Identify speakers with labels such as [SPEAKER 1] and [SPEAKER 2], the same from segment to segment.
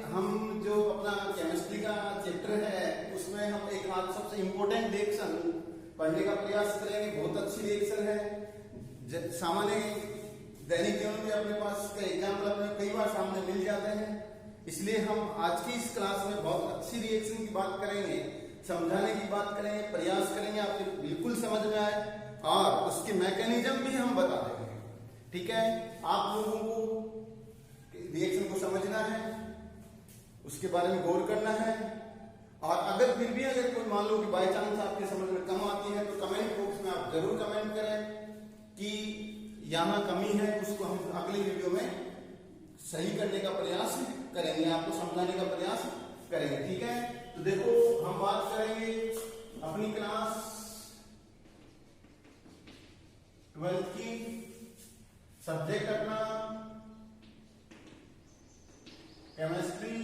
[SPEAKER 1] हम जो अपना केमिस्ट्री का चैप्टर है उसमें हम एक आज सबसे इम्पोर्टेंट रिएक्शन पढ़ने का प्रयास करेंगे। बहुत अच्छी रिएक्शन है। सामान्य दैनिक जीवन में अपने पास का एग्जाम्पल अपने कई बार सामने मिल जाते हैं, इसलिए हम आज की इस क्लास में बहुत अच्छी रिएक्शन की बात करेंगे, समझाने की बात करेंगे, प्रयास करेंगे आपको बिल्कुल समझ में आए और उसके मैकेनिज्म भी हम बता देंगे। ठीक है, आप लोगों को रिएक्शन को समझना है, उसके बारे में गौर करना है और अगर फिर भी अगर कोई मान लो कि बाय चांस आपके समझ में कम आती है तो कमेंट बॉक्स में आप जरूर कमेंट करें कि यहाँ कमी है, उसको हम अगले वीडियो में सही करने का प्रयास करेंगे, आपको समझाने का प्रयास करेंगे। ठीक है, तो देखो हम बात करेंगे अपनी क्लास 12th की। सब्जेक्ट अपना केमिस्ट्री।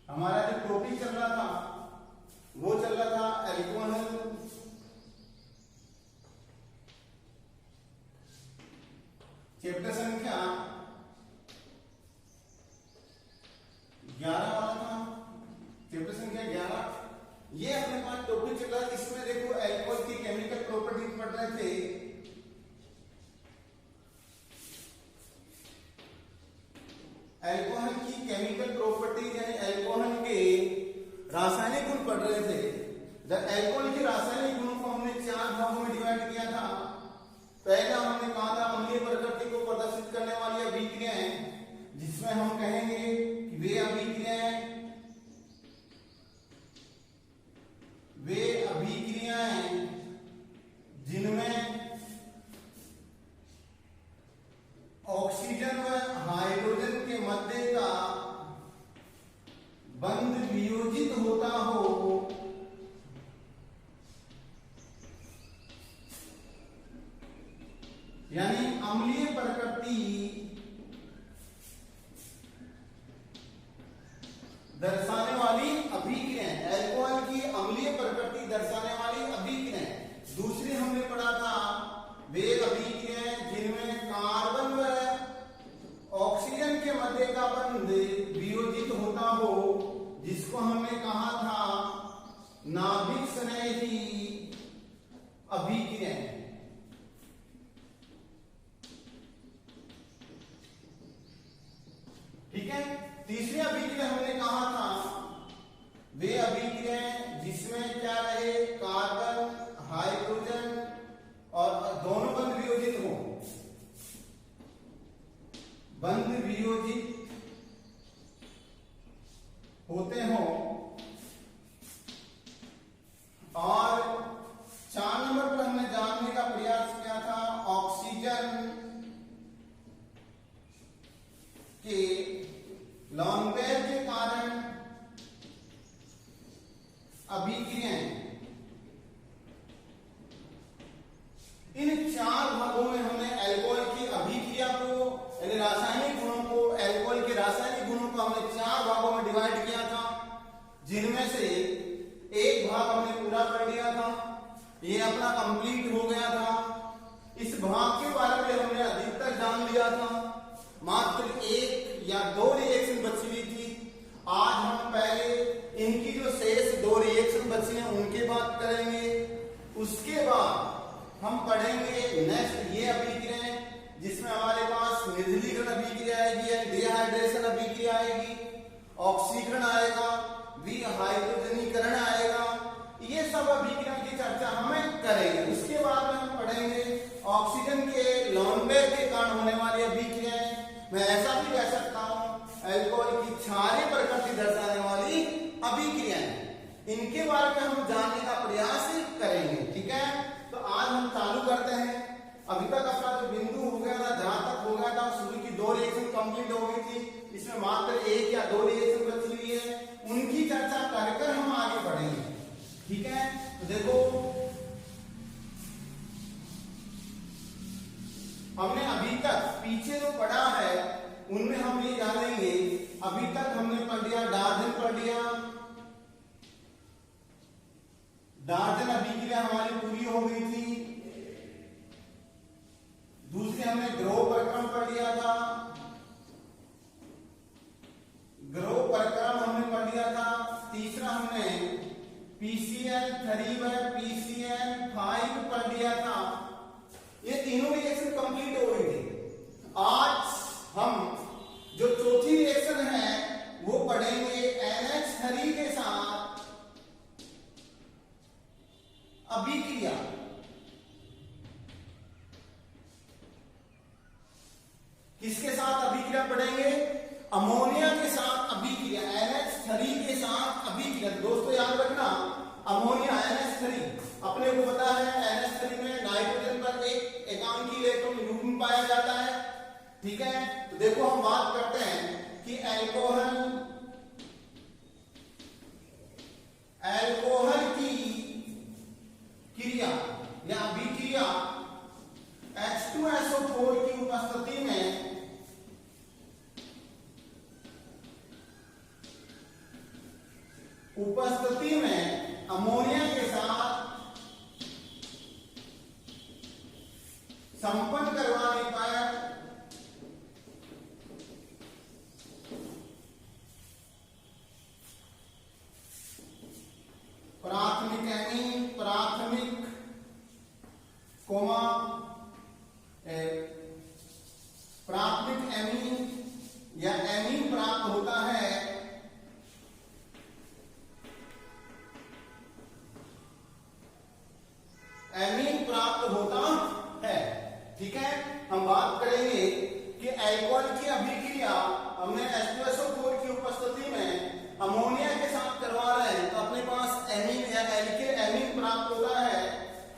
[SPEAKER 1] हमारा जो टॉपिक चल रहा था वो चल रहा था एल्कोहल। चैप्टर संख्या 11 वाला था, चैप्टर संख्या 11। ये अपने पास टॉपिक चल रहा है, इसमें देखो एल्कोहल की केमिकल प्रॉपर्टीज पढ़ रहे थे। एल्कोहल की केमिकल प्रॉपर्टीज यानी एल्कोहल के रासायनिक गुण पढ़ रहे थे। एल्कोहल के रासायनिक गुणों को हमने 4 भागों में डिवाइड किया था। पहला हमने कहा था अम्लीय प्रकृति को प्रदर्शित करने वाली अभिक्रियाएं, जिसमें हम कहेंगे कि वे अभिक्रियाएं जिनमें ऑक्सीजन व हाइड्रोजन के मध्य का बंध वियोजित होता हो, यानी अम्लीय प्रकृति दर्शाने वाली अभिक्रियाएं, एल्कोहल की अम्लीय प्रकृति दर्शाने वाली अभिक्रियाएं। दूसरी हमने पढ़ा था वे अभिक्रियाएं जिनमें कार्बन व ऑक्सीजन के मध्य का बंध वियोजित होता हो, जिसको हमने कहा था नाभिक स्नेही अभिक्रियाएं। ठीक है, तीसरी अभिक्रिया हमने कहा था वे अभिक्रियाएं जिसमें क्या रहे, कार्बन हाइड्रोजन और दोनों बंध वियोजित हो, बंध वियोजित होते हो। और 4 नंबर पर हमने जानने का प्रयास किया था ऑक्सीजन के लॉन्ग पेयर के कारण अभिक्रियाएं। इन 4 भागों में हमने अल्कोहल की अभिक्रिया को यानी रासायनिक गुणों को, अल्कोहल के रासायनिक गुणों को हमने 4 भागों में डिवाइड किया था, जिनमें से एक भाग हमने पूरा कर लिया था, ये अपना कंप्लीट हो गया था। इस भाग के बारे में हमने अधिकतर जान लिया था, मात्र 1 या 2 रिएक्शन बची हुई थी। आज हम पहले इनकी जो शेष 2 रिएक्शन बची हैं उनकी बात करेंगे, उसके बाद हम पढ़ेंगे नेक्स्ट ये अभिक्रियाएं जिसमें हमारे पास निर्जलीकरण अभिक्रिया आएगी, डिहाइड्रेशन अभिक्रिया आएगी, ऑक्सीकरण आएगा, विहाइड्रोजनीकरण आएगा। ये सब अभिक्रिया की चर्चा हमें करेंगे। उसके बाद में हम पढ़ेंगे ऑक्सीजन के लॉन्ग पेयर के कारण होने वाली अभिक्रियाएं। मैं ऐसा भी कह सकता हूं अल्कोहल की क्षारीय प्रकृति दर्शाने वाली अभिक्रियाएं। इनके बारे में हम जानने का प्रयास करेंगे। ठीक है, तो आज हम चालू करते हैं। अभी तक अपना जो बिंदु हो गया था, जहां तक हो गया था, शुरू की 2 रिएक्शन कंप्लीट हो गई थी, इसमें मात्र 1 या 2 रिएक्शन बची हुई है, उनकी चर्चा कर हम आगे बढ़ेंगे। ठीक है, तो देखो हमने अभी तक पीछे जो पढ़ा है उनमें हम ये जानेंगे। अभी तक हमने पढ़ लिया डार्जन पढ़ लिया, डार्जन अभिक्रिया हमारी पूरी हो गई थी। दूसरे हमने ग्रोह प्रकरण पढ़ लिया था, NH3 में PCN5 पढ़ लिया था। ये तीनों रिएक्शन कंप्लीट हो गई थी। आज हम जो चौथी रिएक्शन है वो पढ़ेंगे NH3 के साथ अभिक्रिया। किसके साथ अभिक्रिया पढ़ेंगे? अमोनिया के साथ अभिक्रिया, NH3 के साथ अभिक्रिया। दोस्तों याद रखना, अमोनिया NH3 अपने को पता है NH3 में नाइट्रोजन पर एक एकांकी इलेक्ट्रॉन युग्म पाया जाता है। ठीक है, तो देखो हम बात करते हैं कि अल्कोहल की क्रिया या अभिक्रिया H2SO4 की उपस्थिति में अमोनिया के साथ संपन्न करवाने पर प्राथमिक एमीन या एमीन प्राप्त होता है। एमीन प्राप्त होता है। ठीक है, हम बात करेंगे कि अल्कोहल की अभिक्रिया हमने H2SO4 की उपस्थिति में अमोनिया के साथ करवा रहे हैं, तो अपने पास एमीन या एल्किल एमीन प्राप्त होता है।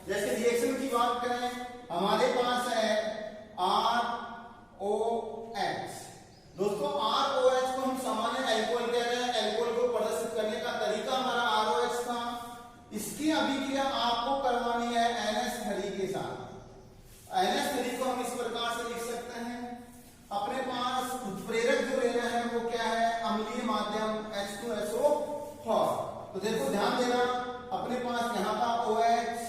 [SPEAKER 1] जैसे रिएक्शन की बात करें, हमारे पास है ROH। दोस्तों ROH को हम सामान्य अल्कोहल कह रहे हैं। अल्कोहल को प्रदर्शित करने का तरीका हमारा ROH था। इसकी अभिक्रिया आपको करवानी है NH3 के साथ। NH3 को हम इस प्रकार से लिख सकते हैं। अपने पास उत्प्रेरक जो लेना है वो क्या है? अम्लीय माध्यम H2SO4। तो देखो ध्यान देना, अपने पास यहाँ का OH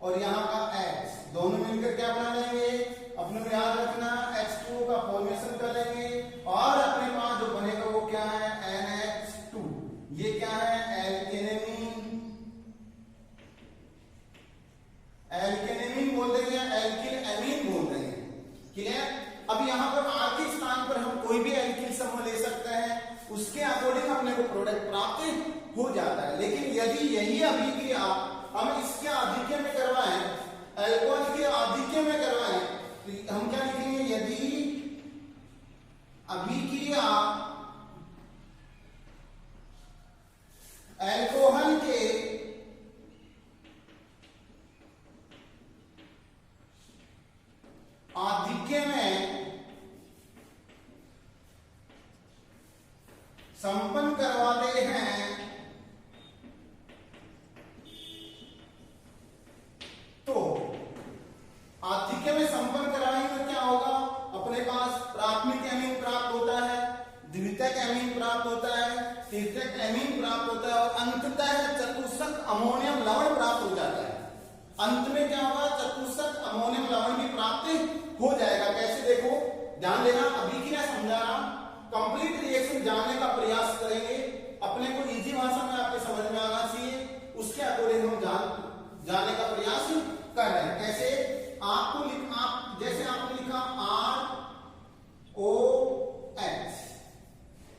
[SPEAKER 1] और यहाँ का H दोनों मिलकर क्या बना लेंगे? अपने को याद रखना H2O का फॉर्मेशन कर लेंगे और अपने पास जो बनेगा वो क्या है? NH2। ये क्या है? एल्केनेमीन बोल देंगे या एल्किल एमीन बोल देंगे। क्लियर? अब यहाँ पर R के स्थान पर हम कोई भी एल्किल समूह ले सकते हैं, उसके अकॉर्डिंग अपने को प्रोडक्ट प्राप्त हो जाता है। लेकिन यदि यही अभिक्रिया हम इसके आधिक्य में करवाएं, अल्कोहल के आधिक्य में करवाएं, तो हम क्या लिखेंगे? यदि अभिक्रिया अल्कोहल के आधिक्य में संपन्न करवाते हैं, तो आधिक्य में संपन्न कराएंगे तो क्या होगा? अपने पास प्राथमिक एमीन प्राप्त होता है, द्वितीयक एमीन प्राप्त होता है, तृतीयक एमीन प्राप्त होता है और अंततः चतुष्क अमोनियम लवण प्राप्त हो जाता है। अंत में क्या होगा? चतुष्क अमोनियम लवण भी प्राप्त हो जाएगा। कैसे? देखो ध्यान देना, अभिक्रिया समझा रहा, कंप्लीट रिएक्शन जानने का प्रयास करेंगे। अपने को इजी भाषा में आपके समझ में आना चाहिए, उसके अकॉर्डिंग हम जानने का प्रयास कर रहे हैं। कैसे? आप जैसे आपने लिखा ROH,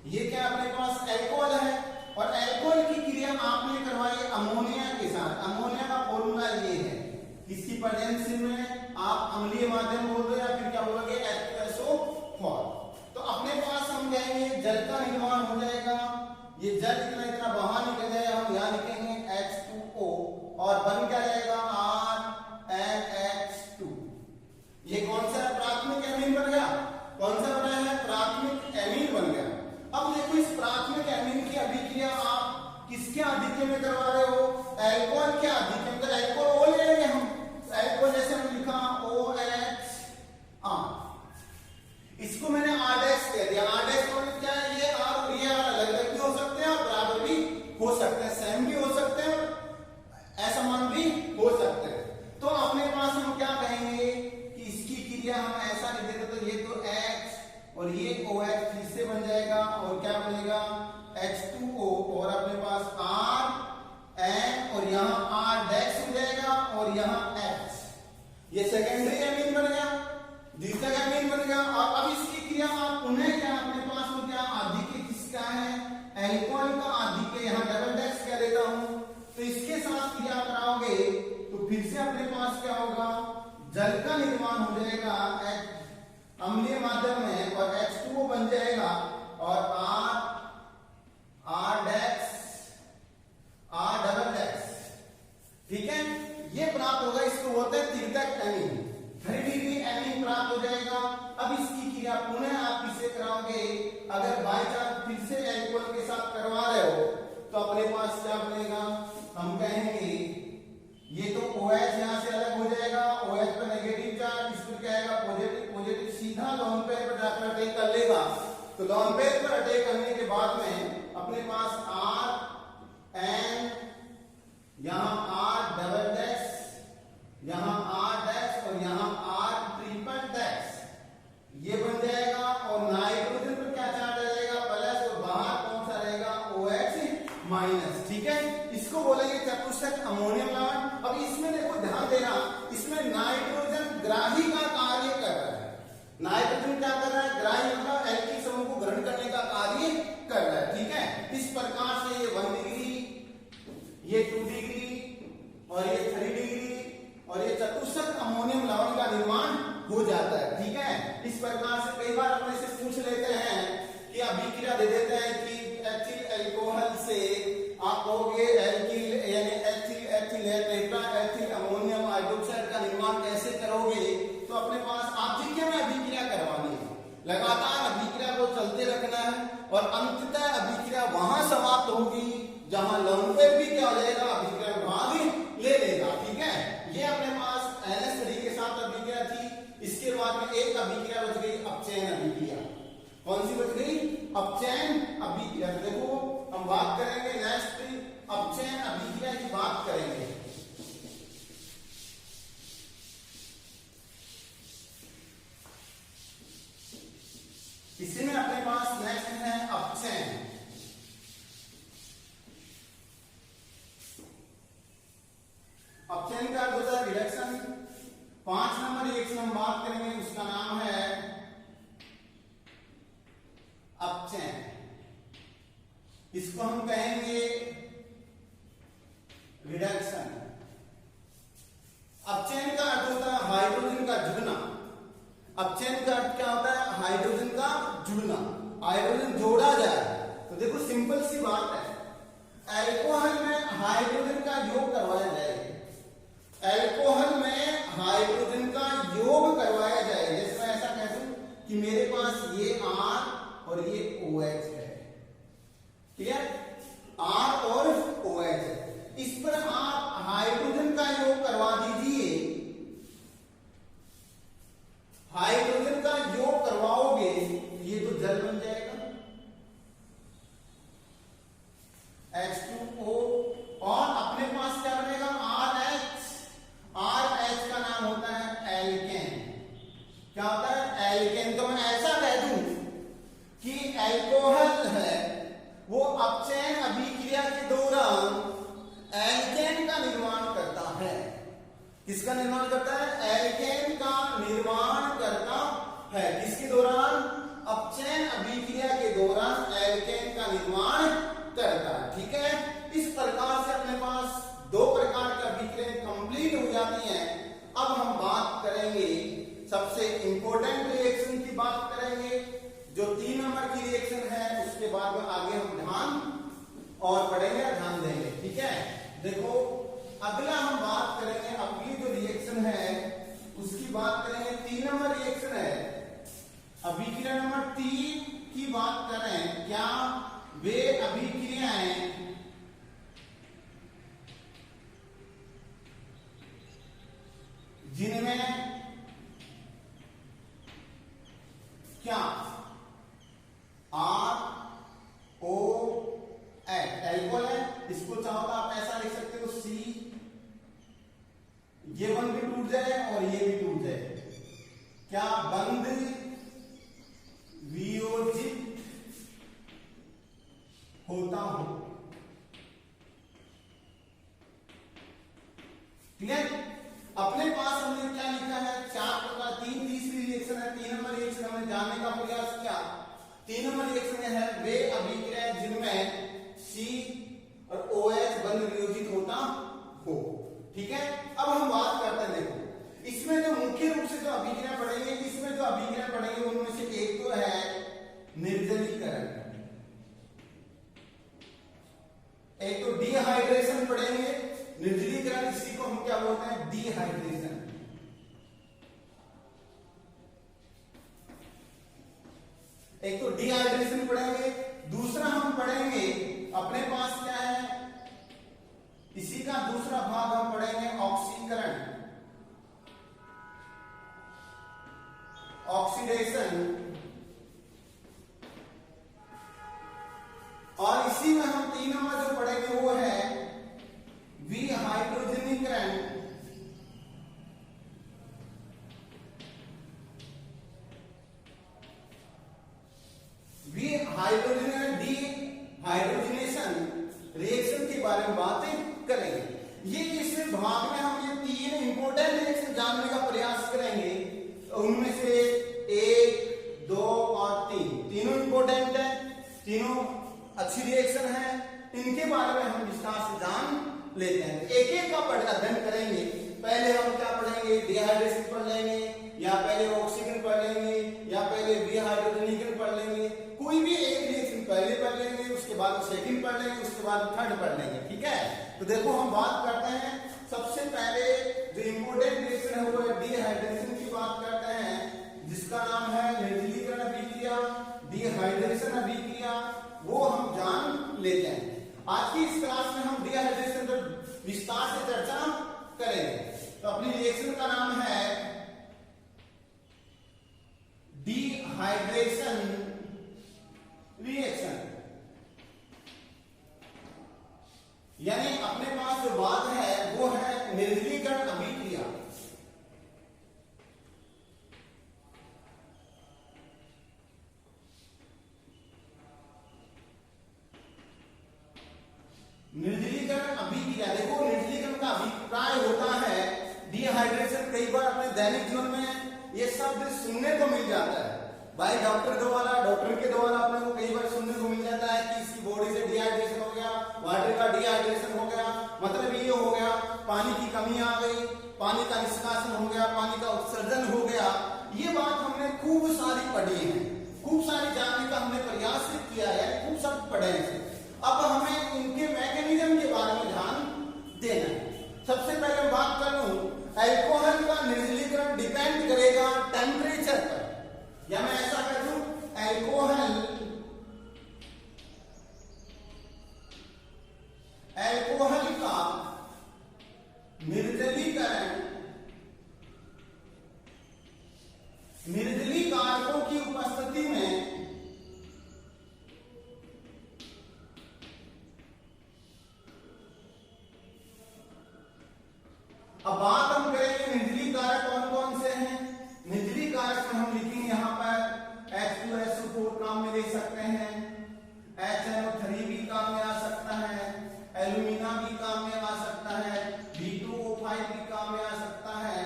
[SPEAKER 1] ये क्या अपने पास अल्कोहल है और अल्कोहल की क्रिया आपने करवाई अमोनिया के साथ। अमोनिया का फॉर्मूला ये है, इसकी प्रेजेंस में आप अम्लीय माध्यम बोल दो या फिर क्या बोलोगे? H2SO4। तो अपने पास हम कहेंगे जल का निर्माण हो जाएगा। ये जल इतना बाहर निकल जाएगा, हम यहाँ लिखेंगे H2O और बन क्या जाएगा? RNH2। ये कौन सा प्राथमिक एमीन बन गया? कौन सा बना है? प्राथमिक एमीन बन गया। अब देखो इस प्राथमिक एमीन की अभिक्रिया आप किसके आधिक्य में करवा रहे हो? अल्कोहल के आधिक्य में। तो अल्कोहल ले लेंगे हम, अल्कोहल जैसे हम लिखा OH, इसको मैंने R डैश कह दिया। R डैश मतलब क्या है? ये R और ये R अलग अलग भी हो सकते हैं और बराबर भी हो सकते हैं, सेम भी हो सकते हैं और असमान भी हो सकते हैं। तो अपने पास हम क्या कहेंगे कि इसकी क्रिया हम ऐसा लिख देते, तो ये तो H और ये OH फिर से बन जाएगा और क्या बनेगा? H2O और अपने पास R N और यहाँ ये सेकेंडरी एमीन बन गया, द्वितीयक एमीन बन गया। और अब इसकी क्रिया आप उन्हें क्या अपने पास में क्या आदिके किसका है, एल्कोहल का आदिके, यहाँ डबल डेक्स कह देता हूं। तो इसके साथ क्रिया कराओगे तो फिर से अपने पास क्या होगा, जल का निर्माण हो जाएगा अम्लीय माध्यम में और H2O बन जाएगा और R डबल डेक्स, ठीक है, ये प्राप्त होगा। इसको बोलते हैं तृतीयक एमीन, 3 डिग्री एमीन प्राप्त हो जाएगा। अब इसकी क्रिया पुनः आप किससे कराओगे, अगर बाई चांस फिर से एल्कोहल के साथ करवा रहे हो तो अपने पास क्या बनेगा, हम कहेंगे ये तो OH यहां से अलग हो जाएगा, OH पर नेगेटिव चार्ज, इस पर क्या आएगा पॉजिटिव, पॉजिटिव सीधा लोन पेयर पर जाकर अटैक कर लेगा। तो लोन पेयर पर अटैक करने के बाद में अपने पास RN, यहां R डबल डेक्स, यहां R डेक्स और यहां R ट्रिपल डेक्स, ये बन जाएगा। और नाइट्रोजन पर क्या चार्ज आ जाएगा प्लस और बाहर कौन सा रहेगा OH माइनस, ठीक है। इसको बोलेंगे चतुष्टक अमोनियम लवण। अब इसमें देखो ध्यान देना, इसमें नाइट्रोजन ग्राही का कार्य कर रहा है। नाइट्रोजन क्या कर रहा है, ग्राही मतलब एल्किल समूह को ग्रहण करने का कार्य कर रहा है, ठीक है। इस प्रकार से ये 1 डिग्री, ये 2 डिग्री और ये 3 डिग्री और ये चतुष्टक अमोनियम लवण का निर्माण हो जाता है, ठीक है। इस प्रकार से कई बार अपने से पूछ लेते हैं कि अभिक्रिया दे देते हैं कि एथिल अल्कोहल से आप कहोगे एल्किल यानी एथिल अमोनियम हाइड्रोक्साइड का निर्माण कैसे करोगे, तो अपने पास आधिक्य में अभिक्रिया करवानी है, लगातार अभिक्रिया को चलते रखना है और अंततः अभिक्रिया वहां समाप्त होगी जहां लवण पेयर भी क्या हो जाएगा, अभिक्रिया भाग ले लेगा, ठीक है। ये अपने पास NH3 के साथ अभिक्रिया थी। इसके बाद में एक अभिक्रिया बच गई अपचयन अभिक्रिया। कौन सी बच गई, अपचयन अभिक्रिया। देखो हम बात करेंगे नेक्स्ट अपचयन अभिक्रिया की बात करेंगे। इसी में अपने पास नेक्स्ट है अपचयन। अपचयन का अर्थ होता है रिडक्शन। 5 नंबर रिएक्शन हम बात करेंगे, उसका नाम है अपचयन। इसको हम कहेंगे रिडक्शन। अपचयन का अर्थ होता है हाइड्रोजन का जुड़ना। अपचयन का अर्थ क्या होता है, हाइड्रोजन का जुड़ना, हाइड्रोजन जोड़ा जाए। तो देखो सिंपल सी बात है, अल्कोहल में हाइड्रोजन का योग करवाया जाएगा, अल्कोहल में हाइड्रोजन का योग करवाया जाएगा। जैसे मैं ऐसा कह दूं कि मेरे पास ये R और ये OH है, क्लियर, R और OH है। इस पर आप हाइड्रोजन का योग करवा दीजिए, हाइड्रोजन का योग करवाओगे ये तो जल बन जाएगा H2O और अपने पास क्या बनेगा RH। RH का नाम होता है एल्केन। क्या होता है, एल्केन। तो मैं ऐसा कह दूं कि अल्कोहल है वो अपचयन अभिक्रिया के दौरान एल्केन का निर्माण करता है। किसका निर्माण करता है, एल्केन का निर्माण करता है। किसके दौरान, अपचयन अभिक्रिया के दौरान एल्केन का निर्माण करता है, ठीक है। इस प्रकार से अपने पास 2 प्रकार की अभिक्रियाएं कंप्लीट हो जाती हैं। अब हम बात करेंगे सबसे इंपॉर्टेंट रिएक्शन की बात करेंगे, जो 3 नंबर की रिएक्शन है। उसके बाद में आगे हम ध्यान और पढ़ेंगे, ध्यान देंगे, ठीक है। देखो अगला हम बात करेंगे, अगली जो रिएक्शन है उसकी बात करेंगे, 3 नंबर रिएक्शन है। अभिक्रिया नंबर 3 की बात करें, क्या वे अभिक्रियाएं जिनमें क्या ROH एल्कोहल है, इसको चाहो तो आप ऐसा लिख सकते हो C, ये बंध भी टूट जाए और ये भी टूट जाए, क्या बंध वियोजित होता हो, क्लियर। अपने पास हमने क्या लिखा तीन नंबर रिएक्शन है वे अभिक्रियाएं जिनमें C और OH बंध वियोजित होता हो। ठीक है, अब हम बात करते हैं, देखो इसमें जो मुख्य रूप से जो अभिक्रिया पढ़ेंगे, इसमें जो अभिक्रिया पढ़ेंगे उनमें से एक तो है निर्जलीकरण, एक तो डिहाइड्रेशन पढ़ेंगे। निर्जलीकरण इसी को हम क्या बोलते हैं, डिहाइड्रेशन। एक तो डिहाइड्रेशन पढ़ेंगे, दूसरा हम पढ़ेंगे अपने पास क्या है, इसी का दूसरा भाग हम पढ़ेंगे ऑक्सीकरण, ऑक्सीडेशन, और इसी में हम तीन नंबर जो पढ़ेंगे वो है विहाइड्रोजनीकरण, विहाइड्रोजनीकरण, डिहाइड्रोजनेशन रिएक्शन के बारे में बातें करेंगे। ये इस भाग में हम ये तीन इंपोर्टेंट रिएक्शन जानने का प्रयास करेंगे। उनमें से एक, दो और तीन, तीनों इंपोर्टेंट है, तीनों अच्छी रिएक्शन है, इनके बारे में हम विस्तार से जान लेते हैं। एक एक का अध्ययन करेंगे। पहले हम क्या पढ़ेंगे, डिहाइड्रेशन पढ़ लेंगे, या पहले ऑक्सीजन पढ़ लेंगे, या पहले विहाइड्रोजनीकरण पढ़ लेंगे। कोई भी एक रिएक्शन पहले पढ़ लेंगे, उसके बाद सेकंड पढ़ लेंगे, उसके बाद थर्ड पढ़ लेंगे। ठीक है, तो देखो हम बात करते हैं, सबसे पहले जो इंपोर्टेंट रिएक्शन है वो है डिहाइड्रेशन की बात करते हैं, जिसका नाम है निर्जलीकरण अभिक्रिया, डिहाइड्रेशन अभिक्रिया, वो हम जान लेते हैं। आज की इस क्लास में हम डिहाइड्रेशन पर विस्तार से चर्चा करेंगे। तो अपनी रिएक्शन का नाम है डिहाइड्रेशन रिएक्शन, यानी अपने पास जो बात है वो है निर्जलीकरण अभिक्रिया। निर्जलीकरण अभिक्रिया, देखो निर्जलीकरण का अभिप्राय होता है डिहाइड्रेशन। कई बार अपने दैनिक जीवन में ये शब्द सुनने को मिल जाता है, भाई डॉक्टर के द्वारा अपने को कई बार सुनने को मिल जाता है कि इसकी बॉडी से डिहाइड्रेशन हो गया, वाटर का डिहाइड्रेशन हो गया, मतलब ये हो गया पानी की कमी आ गई, पानी का निष्कासन हो गया, पानी का उत्सर्जन हो गया। ये बात हमने खूब सारी पढ़ी है, खूब सारी जानने का हमने प्रयास किया है, खूब सब पढ़े हैं। अब हमें इनके मैकेनिज्म के बारे में ध्यान देना है। सबसे पहले मैं बात कर लूं, अल्कोहल का निर्जलीकरण डिपेंड करेगा टेम्परेचर पर, या मैं ऐसा कह दूं अल्कोहल का निर्जली कारकों की उपस्थिति में अब बात हम करेंगे निर्जली कारक कौन कौन से हैं। निर्जली कारक में हम लिखेंगे यहां पर H2SO4 काम में ले सकते हैं, HNO3 भी काम में आ सकता है, एल्यूमिना भी काम में आ सकता है, V2O5 भी काम में आ सकता है।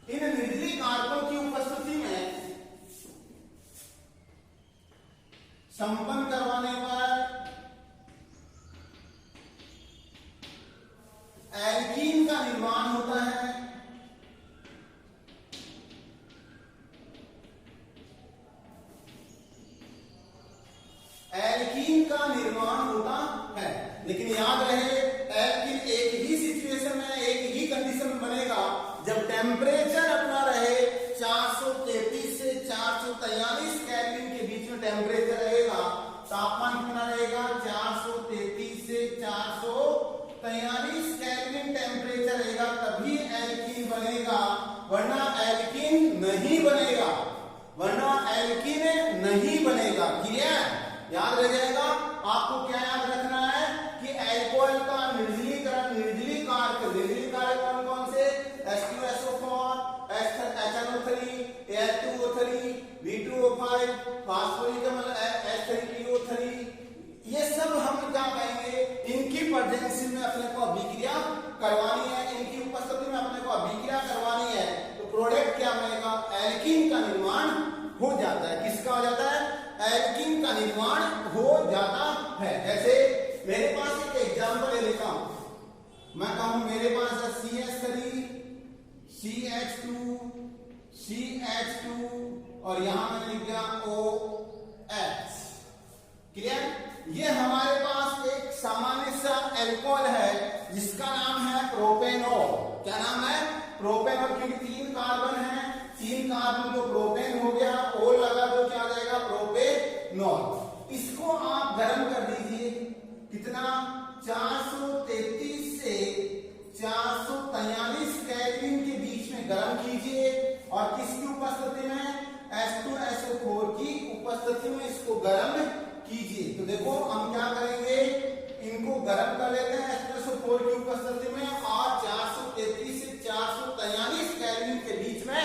[SPEAKER 1] इन निर्जली कारकों की उपस्थिति में संपन्न करवाने पर एल्कीन का निर्माण होता है। एल्कीन का निर्माण होता है, लेकिन याद रहे एल्कीन एक ही सिचुएशन में, एक ही कंडीशन में बनेगा जब टेम्परेचर अपना रहे 433 से 443 केल्विन के बीच में टेम्परेचर रहेगा। तापमान कितना रहेगा, 433 से 443 केल्विन टेम्परेचर रहेगा, तभी एल्कीन बनेगा, वरना एल्कीन नहीं बनेगा, क्लियर? याद रह जाएगा। आपको क्या याद रखना है कि अल्कोहल का निर्जली कारक कौन कौन से, H2SO4, HNO3, Al2O3, V2O5, phosphoric अम्ल H3PO3, ये सब हम क्या कहेंगे, इनकी प्रेजेंस में अपने को अभिक्रिया करवानी है, इनकी उपस्थिति में अपने को अभिक्रिया करवानी है, तो प्रोडक्ट क्या बनेगा, एल्कीन का निर्माण हो जाता है। एल्कीन का निर्माण हो जाता है। जैसे मेरे पास एक एग्जांपल ले लेता हूं, मैं कहूं मेरे पास है CH3 CH2 CH2 और यहां मैंने लिख दिया OH। क्लियर? ये हमारे पास एक सामान्य सा एल्कोहल है जिसका नाम है प्रोपेनॉल। क्या नाम है? प्रोपेनॉल। क्योंकि 3 कार्बन है, 3 कार्बन तो प्रोपेन हो गया, और लगा तो क्या हो जाएगा? प्रोपेनॉल। इसको आप गर्म कर दीजिए। कितना? 433 से 443 केल्विन के बीच में गर्म कीजिए और किसकी उपस्थिति में? H2SO4 की उपस्थिति में इसको गर्म कीजिए। तो देखो हम क्या करेंगे, इनको गर्म कर लेते हैं H2SO4 की उपस्थिति में और 433 से 443 केल्विन के बीच में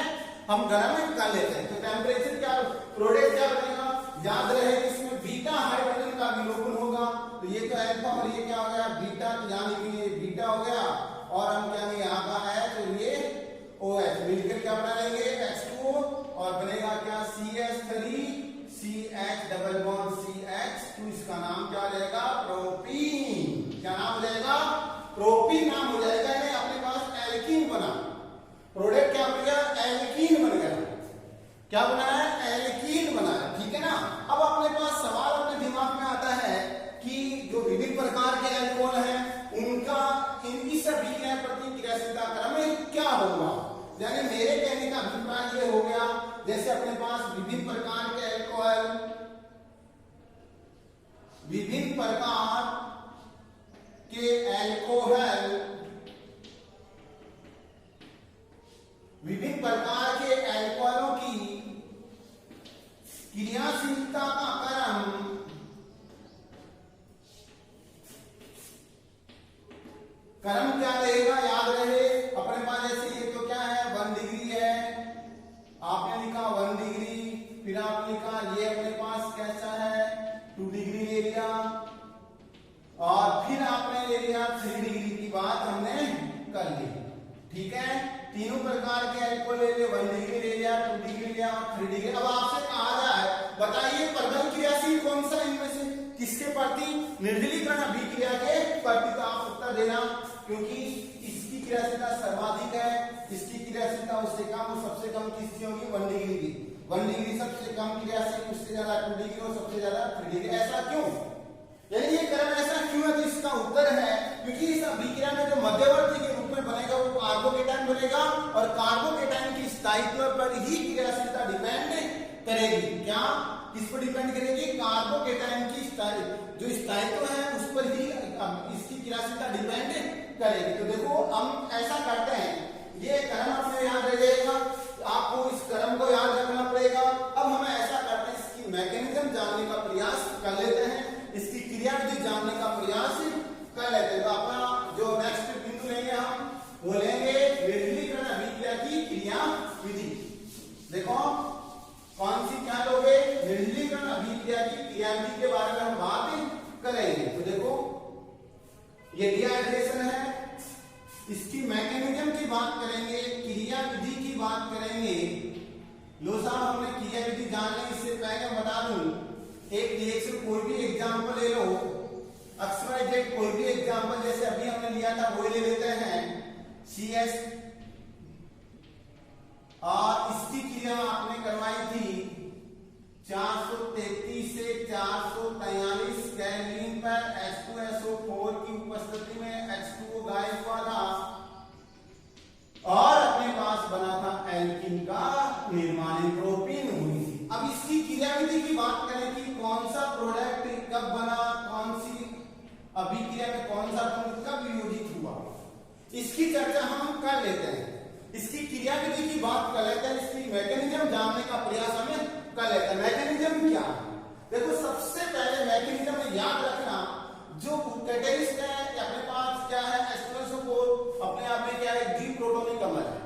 [SPEAKER 1] हम गर्म कर लेते हैं। तो टेम्परेचर क्या, प्रोडक्ट क्या बनेगा? याद रहे इसमें बीटा हाइड्रोजन का विलोपन होगा। तो ये तो अल्फा और ये क्या हो गया? बीटा, यानी कि ये बीटा हो गया और हम क्या नहीं यहाँ का है तो ये OH मिलकर क्या बना लेंगे? H2O और बनेगा क्या? CH3 CH double bond CH। तो इसका नाम क्या हो जाएगा? प्रोपीन। क्या नाम हो जाएगा? प्रोपीन नाम हो जाएगा। यानी अपने पास एल्कीन बना, प्रोडक्ट क्या बन गया? एल्कीन बन गया। क्या बना है? एल्कीन बना है। ठीक है ना? अब अपने पास सवाल अपने दिमाग में आता है कि जो विभिन्न प्रकार के अल्कोहल हैं उनका इनकी सभी प्रतिक्रियाशीलता क्रम क्या होगा। यानी मेरे कहने का अभिप्राय ये हो गया, जैसे अपने पास विभिन्न प्रकार के अल्कोहल, विभिन्न प्रकार के अल्कोहल, विभिन्न प्रकार के अल्कोहलों की क्रियाशीलता का क्रम क्या रहेगा? याद रहे अपने पास जैसे ये तो क्या है? 1 डिग्री है, आपने लिखा 1 डिग्री, फिर आपने लिखा ये अपने पास कैसा है? 2 डिग्री ले लिया और फिर आपने ले लिया 3 डिग्री की बात हमने कर ली। ठीक है? तीनों प्रकार के अल्कोहल ले लिए, 1 डिग्री ले लिया, 2 डिग्री लिया और 3 डिग्री। अब आपसे कहा जाए बताइए प्रबल क्रियाशील कौन सा इनमें से? किसके प्रति? निर्जलीकरण अभिक्रिया के प्रति। तो आप उत्तर देना, क्योंकि इसकी क्रियाशीलता सर्वाधिक है, इसकी क्रियाशीलता उससे कम, सबसे कम किसकी होगी? 1 डिग्री की। 1 डिग्री सबसे कम क्रियाशील, उससे ज्यादा 2 डिग्री और सबसे ज्यादा 3 डिग्री। ऐसा क्यों? यानी ये क्रम ऐसा क्यों है? तो इसका उत्तर है क्योंकि इस अभिक्रिया में जो मध्यवर्ती के रूप में बनेगा वो कार्बोकेटायन बनेगा और कार्बोकेटायन की स्थायित्व पर ही क्रियाशीलता डिपेंड करेगी। क्या? किस पर डिपेंड करेगी? कार्बोकेटायन की जो स्थायित्व है उस पर ही इसकी क्रियाशीलता डिपेंड करेगी। तो देखो हम ऐसा करते हैं, ये क्रम अपने याद रह जाएगा, आपको इस क्रम को याद रखना पड़ेगा। अब हम ऐसा करते हैं, इसकी मैकेनिज्म जानने का प्रयास कर लेते हैं, इसकी क्रियाविधि जानने का प्रयास कर लेते हैं। तो अपना जो नेक्स्ट बिंदु लेंगे हम वो लेंगे निर्जलीकरण अभिक्रिया की क्रियाविधि। देखो कौन सी क्या लोगे? निर्जलीकरण अभिक्रिया की क्रियाविधि के बारे में हम बात करेंगे। तो देखो ये डिहाइड्रेशन है, इसकी मैकेनिज्म की बात करेंगे, क्रियाविधि की बात करेंगे। लो साहब हमने क्रियाविधि जान ली, इससे पहले बता दूं एक रिएक्शन कोई भी एग्जांपल ले लो, XYZ कोई भी एग्जांपल जैसे अभी हमने लिया था वो ले लेते हैं CS और इसकी क्रिया आपने करवाई थी 433 से 443 केल्विन पर H2SO4 की उपस्थिति में H2O गायब हुआ था और अपने पास बना था एल्कीन का निर्माण, प्रोपीन हुई थी। अब इसकी क्रियाविधि की बात करें कि कौन सा प्रोडक्ट कब बना, कौन सी अभिक्रिया में कौन सा प्रोडक्ट कब वियोजित हुआ, इसकी चर्चा हम कर लेते हैं। इसकी क्रियाविधि की बात कर लेते हैं, इसकी मैकेनिज्म जानने का प्रयास हमें कर लेते हैं। मैकेनिज्म क्या? देखो सबसे पहले मैकेनिज्म में याद रखना, जो कैटेलिस्ट है अपने पास क्या है? H2SO4 अपने आप में क्या है? द्विप्रोटॉनिक अम्ल है।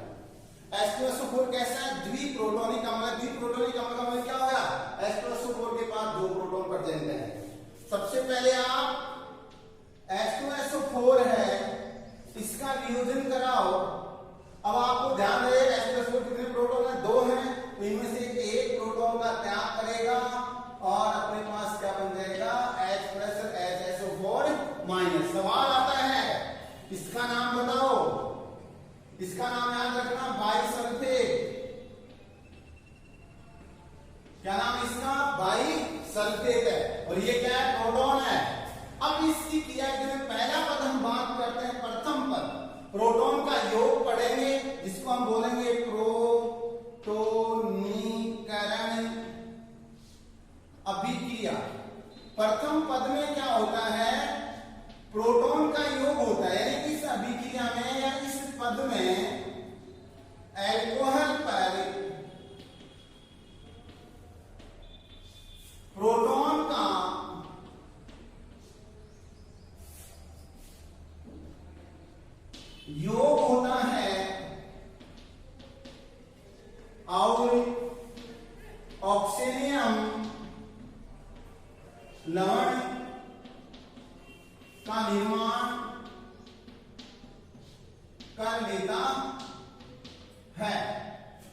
[SPEAKER 1] H2SO4 कैसा है? द्विप्रोटॉनिक अम्ल। द्विप्रोटॉनिक अम्ल का मतलब क्या होगा? H2SO4 के पास 2 प्रोटॉन प्रेजेंट है। सबसे पहले आप H2SO4 है इसका वियोजन कराओ। अब आपको ध्यान रहे H2SO4 कितने प्रोटॉन है? 2 हैं, तो इनमें से एक प्रोटॉन का त्याग करेगा और इसका नाम याद रखना बाइसल्फेट। क्या नाम है इसका? बाइसल्फेट है। और ये क्या है? प्रोटॉन है। अब इसकी क्रिया में पहला पद हम बात करते हैं, प्रथम पद प्रोटॉन का योग पढ़ेंगे, जिसको हम बोलेंगे प्रोटोनीकरण अभिक्रिया। प्रथम पद में क्या होता है? प्रोटॉन का योग होता है, यानी इस अभिक्रिया में या इस पद में अल्कोहल पर प्रोटॉन का योग होता है और ऑक्सीनियम लवण का निर्माण कर लेता है।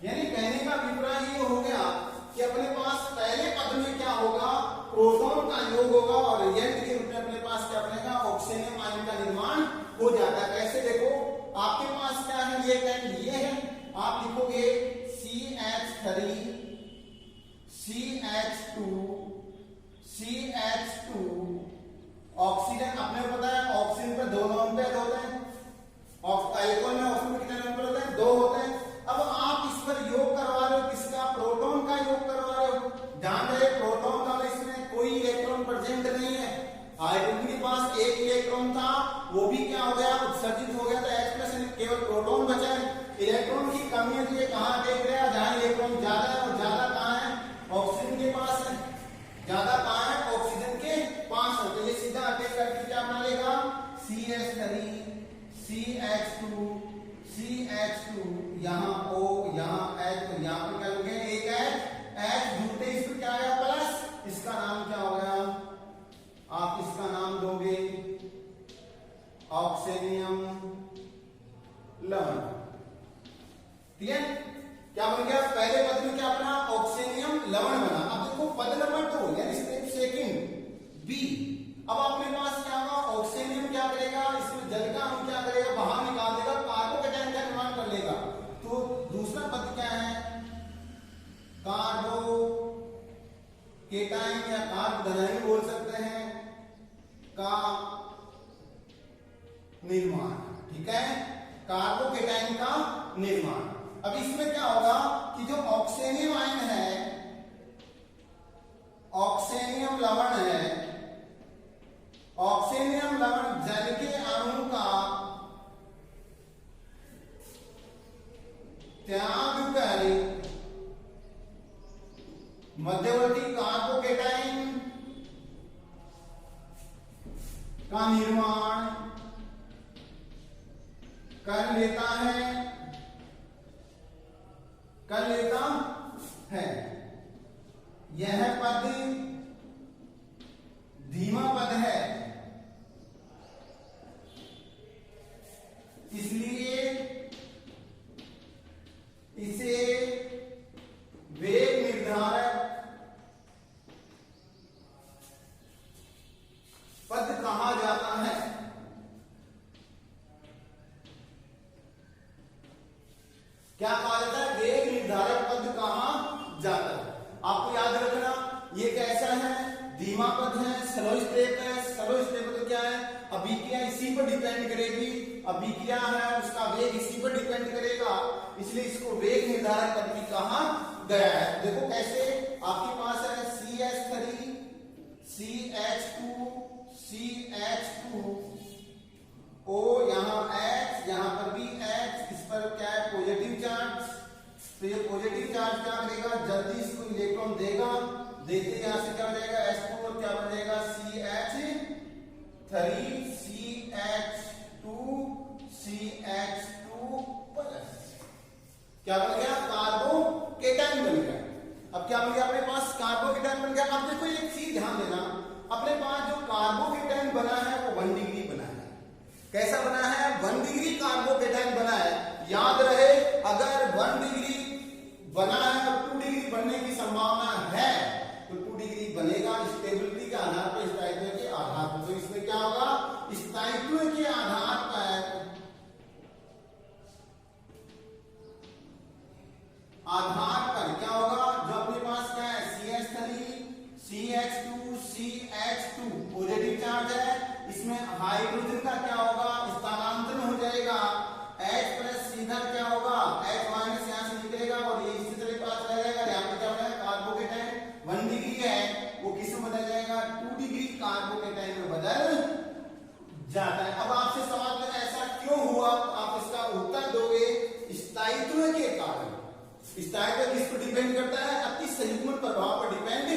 [SPEAKER 1] यानी कहने का अभिप्राय ये हो गया कि अपने पास पहले पद में क्या होगा? प्रोटॉन का योग होगा और रिएक्ट के रूप में अपने पास क्या बनेगा? ऑक्सीनियम आयन का निर्माण हो जाता है। कैसे? देखो आपके पास क्या है? ये है, आप लिखोगे CH3 CH2 CH2 ऑक्सीजन। अपने को पता है ऑक्सीजन पर 2 नॉन पेयर होते हैं, अल्कोहल में ऑक्सीजन कितने नंबर होते हैं? 2 होते हैं। अब आप इस पर योग करवा रहे हो, किसका? प्रोटॉन का योग करवा रहे हो। ध्यान रहे प्रोटॉन का इसमें कोई इलेक्ट्रॉन प्रेजेंट नहीं है। हाइड्रोजन के पास एक इलेक्ट्रॉन था, वो भी क्या हो गया? उत्सर्जित हो गया था H+, केवल प्रोटॉन बचा है। इलेक्ट्रॉन की कमी है, तो ये कहां देख रहे हैं? जहां इलेक्ट्रॉन ज्यादा है, और ज्यादा कहां है? ऑक्सीजन के पास है। ज्यादा कहां है? ऑक्सीजन के पास है। तो ये सीधा अटैक करके क्या बना लेगा? CH3 CH2 CH2, यहाँ O यहाँ H, तो यहाँ पर क्या लोगे? एक H जुड़ते इस पर क्या आया? प्लस। इसका नाम क्या हो गया? आप इसका नाम दोगे ऑक्सीनियम लवण। ठीक है? क्या बन गया? पहले पद में क्या बना? ऑक्सीनियम लवण बना। अब देखो पद नंबर 2 यानी स्टेप सेकंड बी। अब अपने पास क्या होगा? ऑक्सीनियम क्या करेगा? इसमें जल का अणु क्या करेगा? बाहर निकाल देगा, कार्बोकेटायन का निर्माण कर लेगा। तो दूसरा पद क्या है? कार्बोकेटायन या कार्बोधनायन बोल सकते हैं का निर्माण। ठीक है? कार्बोकेटायन का निर्माण। अब इसमें क्या होगा कि जो ऑक्सीनियम आयन है, ऑक्सीनियम लवण है, ऑक्सीनियम लवण जल के अणु का त्याग कर मध्यवर्ती कार्बोकेटायन का निर्माण कर लेता है। यह पद धीमा पद है, इसलिए इसे वेग निर्धारक पद कहा जाता है। क्या कहा जाता है? वेग निर्धारक पद कहा जाता है। आपको याद रखना ये कैसा है? धीमा पद है, स्लो स्टेप है। स्लो स्टेप तो क्या है? अभिक्रिया इसी पर डिपेंड करेगी, अभिक्रिया है उसका वेग इसी पर डिपेंड करेगा, इसलिए इसको वेग निर्धारक पद भी कहा गया है। देखो कैसे? आपके पास है CH3 CH2 CH2 O, यहाँ H, यहाँ पर भी H, इस पर क्या है? Positive charge. तो ये पॉजिटिव चार्ज क्या करेगा? जल्दी इसको इलेक्ट्रॉन देगा, देते यहां से क्या हो जाएगा? H2 और क्या बन जाएगा? CH3 CH2 CH2 plus. क्या बन गया? कार्बोकेटायन बन गया। अब क्या बन गया अपने पास? कार्बोकेटायन बन गया। अब देखो एक चीज ध्यान देना, अपने पास जो कार्बोकेटायन बना है वो 1 डिग्री बना है। कैसा बना है? 1 डिग्री कार्बोकेटायन बना है। याद रहे अगर 1 डिग्री बना है और 2 डिग्री बनने की संभावना है तो 2 डिग्री बनेगा स्टेबिलिटी के आधार पर, स्थायित्व के आधार पर। तो इसमें क्या होगा? स्थायित्व के आधार पर हाइड्रोजन का क्या होगा, स्थानांतरण हो जाएगा। H प्लस सीधा क्या होगा, H माइनस यहाँ से निकलेगा और ये इसी तरह पास रह जाएगा। यहाँ पे क्या बनेगा, कार्बोकेटाइन 1 डिग्री है वो किस में बदल जाएगा, 2 डिग्री कार्बोकेटाइन में बदल जाता है। अब आपसे सवाल है ऐसा क्यों हुआ, आप इसका उत्तर दोगे स्थायित्व के कारण। स्थायित्व किस पर डिपेंड करता है, अति संयुग्मन प्रभाव पर डिपेंड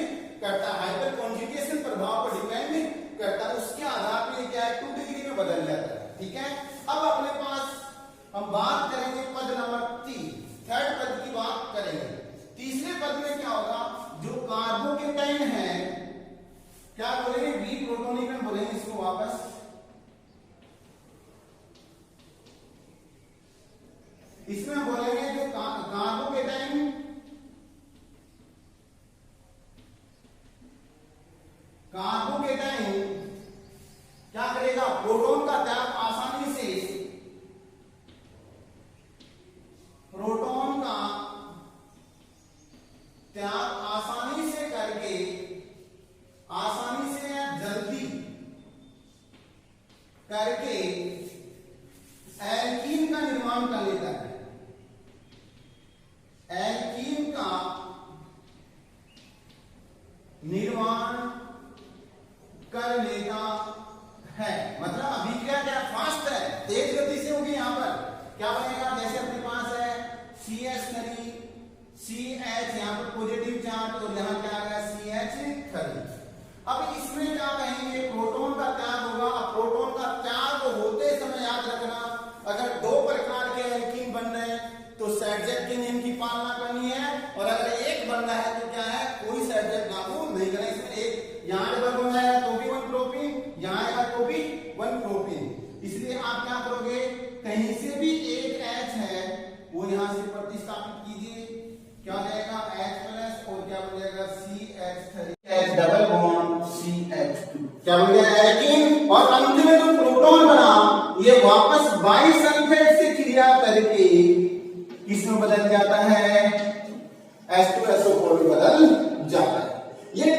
[SPEAKER 1] करता है, हाइपर कॉन्जुगेशन प्रभाव पर डिपेंड करता है। उसके आधार पर क्या है, 2 डिग्री में बदल जाता है। ठीक है, अब अपने पास हम बात करेंगे पद नंबर 3, थर्ड पद की बात करेंगे। तीसरे पद में क्या होगा, जो कार्बोकेटाइन है क्या बोलेंगे, बी प्रोटोनिक में बोलेंगे इसको वापस। इसमें बोलेंगे जो कार्बोकेटाइन क्या करेगा, प्रोटॉन का त्याग आसानी से, प्रोटॉन का त्याग आसानी से करके, आसानी से या जल्दी करके एल्कीन का निर्माण कर लेता है। एल्कीन का निर्माण कर लेता है, मतलब अभिक्रिया क्या फास्ट है, तेज गति से होगी। यहां पर क्या बनेगा, जैसे अपने पास है CH3 CH, यहां पर पॉजिटिव चार्ज और यहां क्या आ गया CH3। अब इसमें क्या कहेंगे, प्रोटॉन का त्याग होगा। अब प्रोटॉन का त्याग होते समय याद रखना, अगर 2 प्रकार के एल्कीन बन रहे हैं तो सैडजेक के नियम की पालना करनी है, और अगर एक बन रहा है तो क्या है, कोई सैडजेक लागू नहीं करना। इसमें एक यहां पर बन रहा है तो भी 1 प्रोपीन, यहां आएगा तो भी 1 प्रोपीन। इसलिए आप क्या करोगे, कहीं से भी एक H है वो यहां से प्रतिस्थापित कीजिए, क्या हो जाएगा H प्लस और क्या बन जाएगा CH3, H double bond CH2, क्या बन गया एल्कीन। और अंत में जो प्रोटॉन बना ये वापस बाइसल्फेट से क्रिया करके किसमें बदल जाता है, H2SO4 में बदल जाता है। ये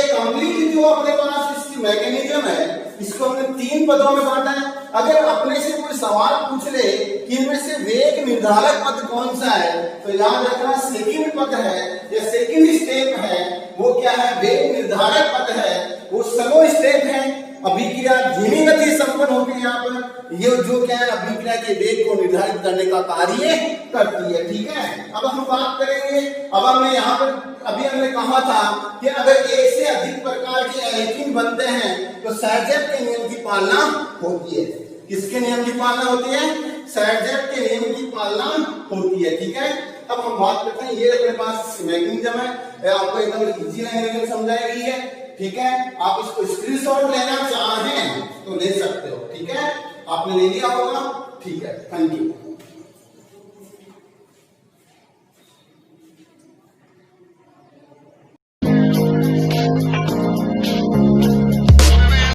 [SPEAKER 1] कंप्लीट जो अपने पास इसकी मैकेनिज्म है, इसको हमने 3 पदों में बांटा है। अगर अपने से कोई सवाल पूछ ले कि इनमें से वेग निर्धारक पद कौन सा है, तो याद रखना सेकंड पद है या सेकंड स्टेप है, वो क्या है, वेग निर्धारक पद है, वो स्लो स्टेप है। अभिक्रिया धीमी गति से संपन्न होती है। यहाँ पर ये जो क्या है, अभिक्रिया के वेग को निर्धारित करने का कार्य करती है। ठीक है, अब हम बात करेंगे, अब हमने यहाँ पर अभी हमने कहा था कि अगर एक से अधिक प्रकार के एल्कीन बनते हैं तो सैडजेक के नियम की पालना होती है। किसके नियम की पालना होती है, सैडजेक के नियम की पालना होती है। ठीक है, अब हम बात करते हैं, ये अपने पास मैकेनिज्म है, आपको एकदम इजी लैंग्वेज में समझाई गई है। ठीक है, आप इसको स्क्रीनशॉट लेना चाहें तो ले सकते हो। ठीक है, आपने ले लिया होगा। ठीक है, थैंक यू।